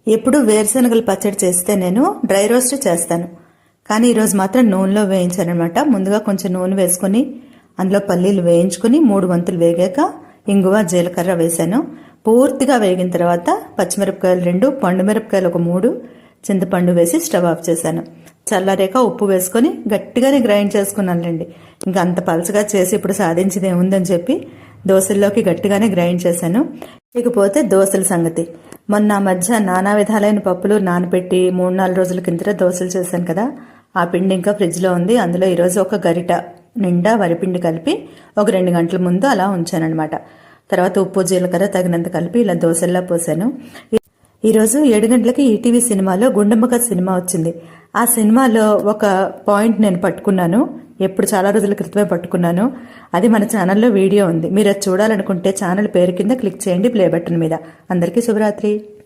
ఎప్పుడు వేరుశనగలు పచ్చడి చేస్తే నేను డ్రై రోస్ట్ చేస్తాను, కానీ ఈరోజు మాత్రం నూనెలో వేయించాను అనమాట. ముందుగా కొంచెం నూనె వేసుకొని అందులో పల్లీలు వేయించుకుని 3 వంతులు వేగాక ఇంగువ జీలకర్ర వేసాను. పూర్తిగా వేగిన తర్వాత పచ్చిమిరపకాయలు 2, పండు మిరపకాయలు ఒక 3, చింతపండు వేసి స్టవ్ ఆఫ్ చేశాను. చల్లారేక ఉప్పు వేసుకొని గట్టిగానే గ్రైండ్ చేసుకున్నానులేండి. ఇంకా అంత పలచగా చేసి ఇప్పుడు సాధించింది ఏముందని చెప్పి దోశల్లోకి గట్టిగానే గ్రైండ్ చేశాను. ఇకపోతే దోశల సంగతి. మొన్న మధ్య నానా విధాలైన పప్పులు నానబెట్టి 3-4 రోజుల కిందట దోశలు చేశాను కదా, ఆ పిండి ఇంకా ఫ్రిడ్జ్లో ఉంది. అందులో ఈరోజు ఒక గరిట నిండా వరిపిండి కలిపి ఒక 2 గంటల ముందు అలా ఉంచానమాట. తర్వాత ఉప్పు జీలకర్ర తగినంత కలిపి ఇలా దోశల్లా పోసాను. ఈరోజు 7 గంటలకి ఈటీవీ సినిమాలో గుండమ్మ కథ సినిమా వచ్చింది. ఆ సినిమాలో ఒక పాయింట్ నేను పట్టుకున్నాను, ఎప్పుడు చాలా రోజుల క్రితమే పట్టుకున్నాను. అది మన ఛానల్లో వీడియో ఉంది. మీరు అది చూడాలనుకుంటే ఛానల్ పేరు కింద క్లిక్ చేయండి ప్లే బటన్ మీద. అందరికీ శుభరాత్రి.